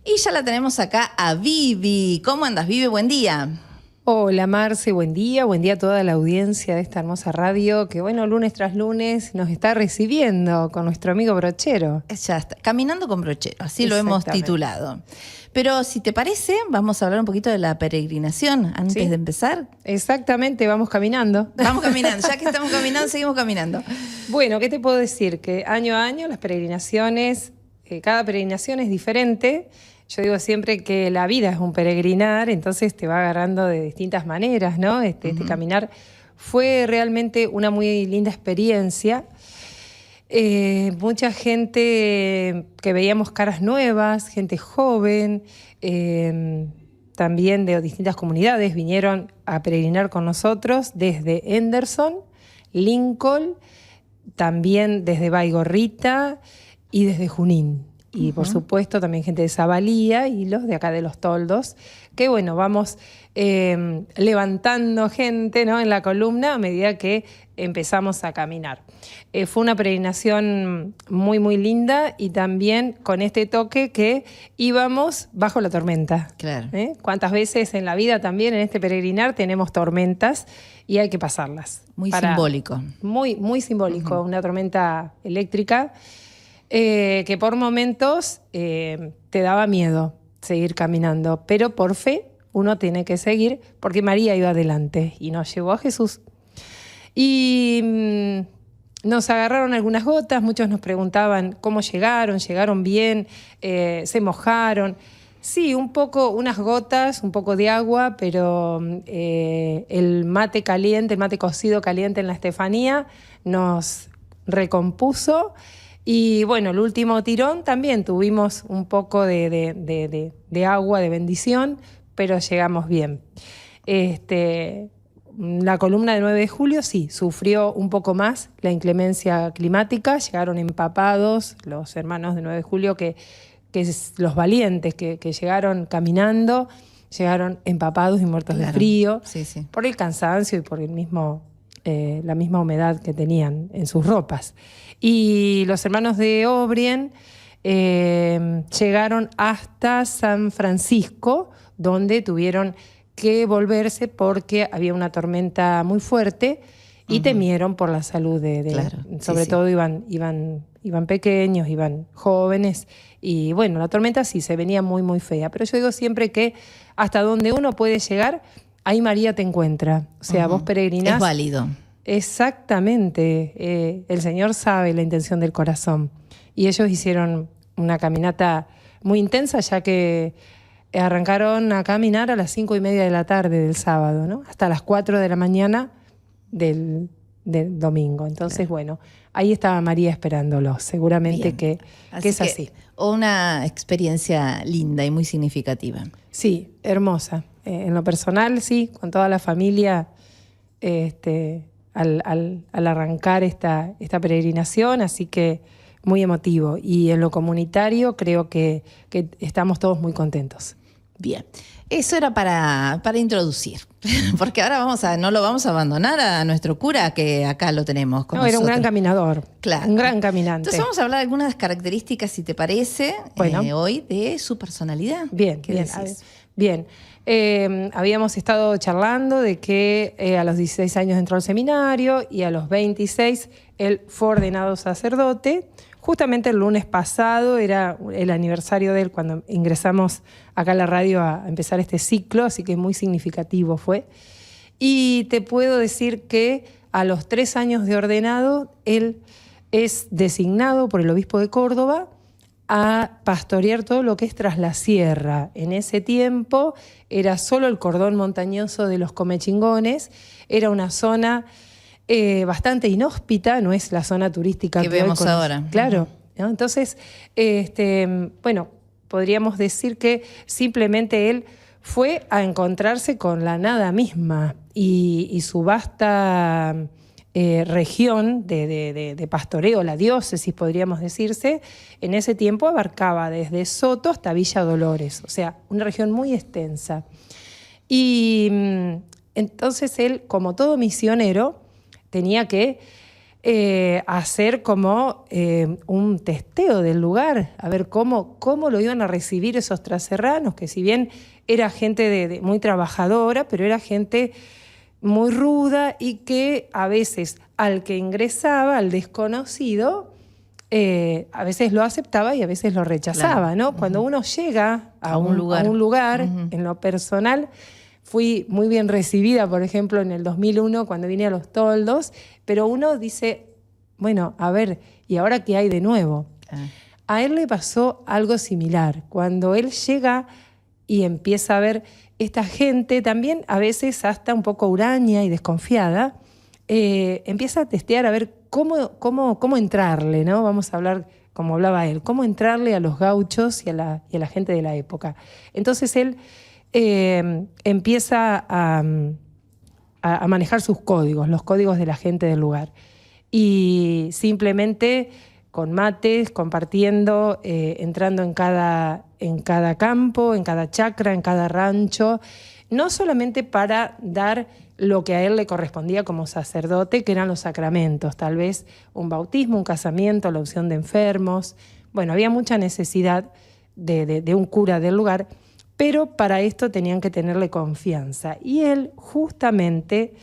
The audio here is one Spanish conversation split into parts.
Y ya la tenemos acá a Vivi. ¿Cómo andas, Vivi? Buen día. Hola Marce, buen día a toda la audiencia de esta hermosa radio que bueno, lunes tras lunes nos está recibiendo con nuestro amigo brochero. Ya está, Caminando con Brochero, así lo hemos titulado. Pero si te parece, vamos a hablar un poquito de la peregrinación antes de empezar. Exactamente, vamos caminando. Vamos caminando, ya que estamos caminando, seguimos caminando. Bueno, ¿qué te puedo decir? Que año a año las peregrinaciones, cada peregrinación es diferente. Yo digo siempre que la vida es un peregrinar, entonces te va agarrando de distintas maneras, ¿no? Este caminar fue realmente una muy linda experiencia. Mucha gente que veíamos caras nuevas, gente joven, también de distintas comunidades vinieron a peregrinar con nosotros desde Henderson, Lincoln, también desde Baigorrita y desde Junín. Y por supuesto también gente de Zabalía y los de acá de Los Toldos, que bueno, vamos levantando gente, ¿no?, en la columna a medida que empezamos a caminar. Fue una peregrinación muy, muy linda y también con este toque que íbamos bajo la tormenta. Claro. ¿Cuántas veces en la vida también en este peregrinar tenemos tormentas y hay que pasarlas? Muy simbólico. Muy, muy simbólico, una tormenta eléctrica. Que por momentos te daba miedo seguir caminando, pero por fe uno tiene que seguir porque María iba adelante y nos llevó a Jesús. Y nos agarraron algunas gotas, muchos nos preguntaban cómo llegaron bien, se mojaron. Sí, un poco, unas gotas, un poco de agua, pero el mate caliente, el mate cocido caliente en la Estefanía nos recompuso. Y bueno, el último tirón también tuvimos un poco de agua, de bendición, pero llegamos bien. La columna de 9 de julio sí, sufrió un poco más la inclemencia climática, llegaron empapados los hermanos de 9 de julio, que es los valientes que llegaron caminando, llegaron empapados y muertos de frío, por el cansancio y por el mismo... la misma humedad que tenían en sus ropas. Y los hermanos de Obrien llegaron hasta San Francisco, donde tuvieron que volverse porque había una tormenta muy fuerte y temieron por la salud sobre todo iban pequeños, iban jóvenes, y bueno, la tormenta sí se venía muy, muy fea. Pero yo digo siempre que hasta donde uno puede llegar, ahí María te encuentra. O sea, vos peregrinás. Es válido. Exactamente. El Señor sabe la intención del corazón. Y ellos hicieron una caminata muy intensa, ya que arrancaron a caminar a las 5:30 de la tarde del sábado, ¿no?, hasta las 4 de la mañana del domingo. Entonces, bueno, ahí estaba María esperándolos. Seguramente que es así. Una experiencia linda y muy significativa. Sí, hermosa. En lo personal, sí, con toda la familia, al arrancar esta peregrinación, así que muy emotivo. Y en lo comunitario creo que estamos todos muy contentos. Bien, eso era para introducir, porque ahora no lo vamos a abandonar a nuestro cura, que acá lo tenemos con nosotros. Era un gran caminador, claro, un gran caminante. Entonces vamos a hablar de algunas características, si te parece, hoy de su personalidad. Bien, bien. Habíamos estado charlando de que a los 16 años entró al seminario y a los 26 él fue ordenado sacerdote. Justamente el lunes pasado era el aniversario de él cuando ingresamos acá a la radio a empezar este ciclo, así que muy significativo fue. Y te puedo decir que a los 3 años de ordenado, él es designado por el obispo de Córdoba a pastorear todo lo que es tras la sierra. En ese tiempo era solo el cordón montañoso de los Comechingones, era una zona bastante inhóspita, no es la zona turística que vemos ahora. Claro, ¿no? Entonces, bueno, podríamos decir que simplemente él fue a encontrarse con la nada misma y su vasta región de pastoreo, la diócesis podríamos decirse, en ese tiempo abarcaba desde Soto hasta Villa Dolores, o sea, una región muy extensa. Y entonces él, como todo misionero, tenía que hacer como un testeo del lugar, a ver cómo lo iban a recibir esos traserranos, que si bien era gente muy trabajadora, pero era gente muy ruda y que a veces al que ingresaba, al desconocido, a veces lo aceptaba y a veces lo rechazaba, claro. ¿no? Cuando uno llega a un lugar, Uh-huh. en lo personal, fui muy bien recibida, por ejemplo, en el 2001 cuando vine a Los Toldos, pero uno dice, bueno, a ver, ¿y ahora qué hay de nuevo? A él le pasó algo similar. Cuando él llega y empieza a ver esta gente, también a veces hasta un poco huraña y desconfiada, empieza a testear a ver cómo entrarle, ¿no? Vamos a hablar, como hablaba él, cómo entrarle a los gauchos y a la gente de la época. Entonces él empieza a manejar sus códigos, los códigos de la gente del lugar. Y simplemente con mates, compartiendo, entrando en cada campo, en cada chacra, en cada rancho, no solamente para dar lo que a él le correspondía como sacerdote, que eran los sacramentos, tal vez un bautismo, un casamiento, la unción de enfermos. Bueno, había mucha necesidad de un cura del lugar, pero para esto tenían que tenerle confianza. Y él justamente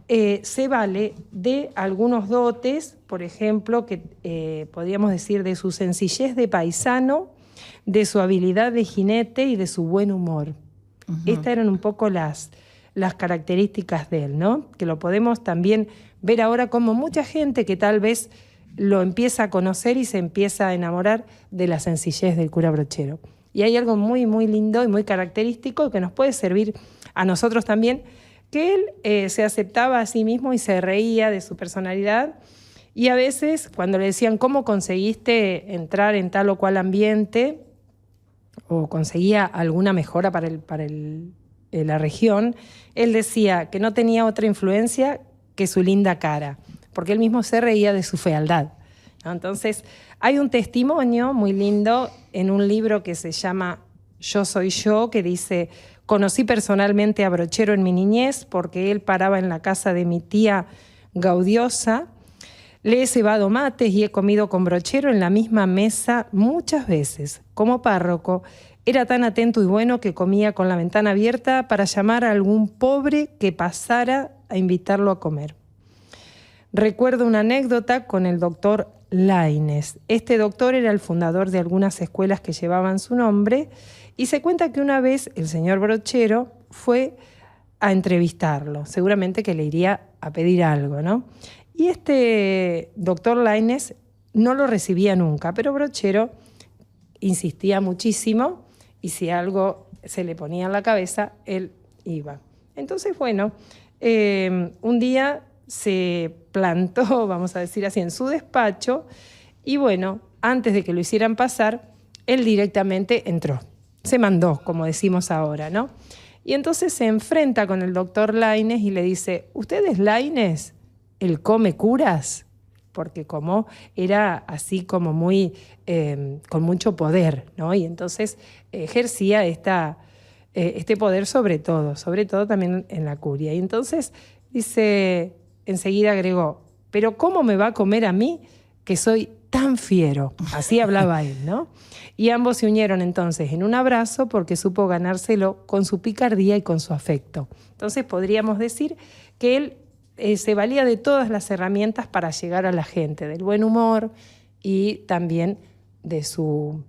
se vale de algunos dotes, por ejemplo, que podríamos decir de su sencillez de paisano, de su habilidad de jinete y de su buen humor. Uh-huh. Estas eran un poco las características de él, ¿no? Que lo podemos también ver ahora como mucha gente que tal vez lo empieza a conocer y se empieza a enamorar de la sencillez del cura Brochero. Y hay algo muy, muy lindo y muy característico que nos puede servir a nosotros también, que él se aceptaba a sí mismo y se reía de su personalidad. Y a veces, cuando le decían cómo conseguiste entrar en tal o cual ambiente o conseguía alguna mejora para la región, él decía que no tenía otra influencia que su linda cara, porque él mismo se reía de su fealdad, ¿no? Entonces, hay un testimonio muy lindo en un libro que se llama Yo soy yo, que dice: conocí personalmente a Brochero en mi niñez porque él paraba en la casa de mi tía Gaudiosa. Le he cebado mates y he comido con Brochero en la misma mesa muchas veces. Como párroco, era tan atento y bueno que comía con la ventana abierta para llamar a algún pobre que pasara a invitarlo a comer. Recuerdo una anécdota con el doctor Laínez. Este doctor era el fundador de algunas escuelas que llevaban su nombre y se cuenta que una vez el señor Brochero fue a entrevistarlo. Seguramente que le iría a pedir algo, ¿no? Y este doctor Laínez no lo recibía nunca, pero Brochero insistía muchísimo y si algo se le ponía en la cabeza, él iba. Entonces, bueno, un día se plantó, vamos a decir así, en su despacho y bueno, antes de que lo hicieran pasar, él directamente entró. Se mandó, como decimos ahora, ¿no? Y entonces se enfrenta con el doctor Laínez y le dice: ¿usted es Laínez, el come curas? Porque como era así como muy, con mucho poder, ¿no? Y entonces ejercía este poder sobre todo también en la curia. Y entonces dice, enseguida agregó: ¿pero cómo me va a comer a mí que soy tan fiero? Así hablaba él, ¿no? Y ambos se unieron entonces en un abrazo porque supo ganárselo con su picardía y con su afecto. Entonces podríamos decir que él se valía de todas las herramientas para llegar a la gente, del buen humor y también de su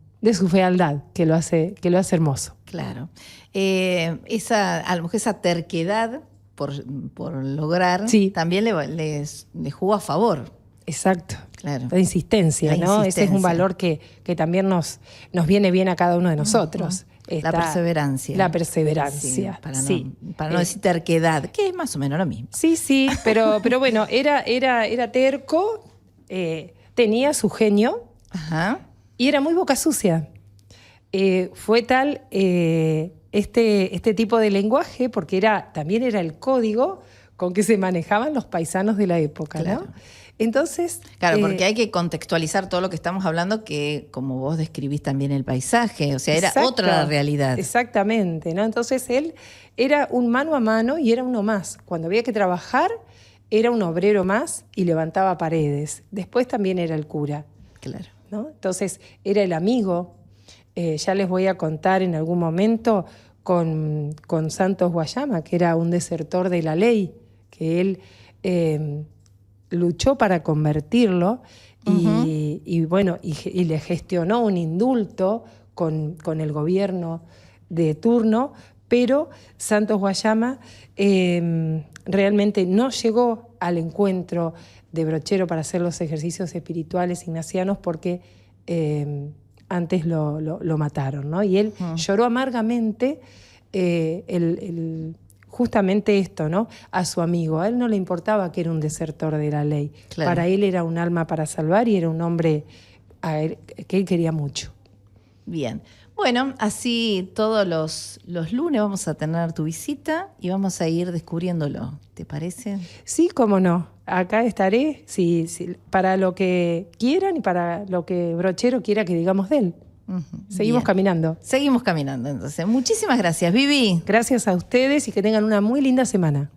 fealdad, que lo hace hermoso. Claro. A lo mejor esa terquedad por lograr, sí, también le jugó a favor. Exacto. Claro. La insistencia, ¿no? Ese es un valor que también nos viene bien a cada uno de nosotros. La perseverancia. La perseverancia. Sí, para no decir terquedad, que es más o menos lo mismo. Sí, pero bueno, era terco, tenía su genio. Ajá. Y era muy boca sucia. Fue tal este tipo de lenguaje, porque también era el código con que se manejaban los paisanos de la época, claro, ¿no? Entonces, claro, porque hay que contextualizar todo lo que estamos hablando, que como vos describís también el paisaje, o sea, era otra realidad. Exactamente, ¿no? Entonces él era un mano a mano y era uno más. Cuando había que trabajar, era un obrero más y levantaba paredes. Después también era el cura, Claro. ¿no? Entonces era el amigo. Ya les voy a contar en algún momento con Santos Guayama, que era un desertor de la ley, que él luchó para convertirlo y bueno, y le gestionó un indulto con el gobierno de turno, pero Santos Guayama realmente no llegó al encuentro de Brochero para hacer los ejercicios espirituales ignacianos porque antes lo mataron, ¿no? Y él lloró amargamente justamente esto, ¿no? A su amigo. A él no le importaba que era un desertor de la ley. Claro. Para él era un alma para salvar y era un hombre que él quería mucho. Bien. Bueno, así todos los lunes vamos a tener tu visita y vamos a ir descubriéndolo. ¿Te parece? Sí, cómo no. Acá estaré sí, para lo que quieran y para lo que Brochero quiera que digamos de él. Seguimos Bien. caminando. Seguimos caminando, entonces. Muchísimas gracias, Vivi. Gracias a ustedes y que tengan una muy linda semana.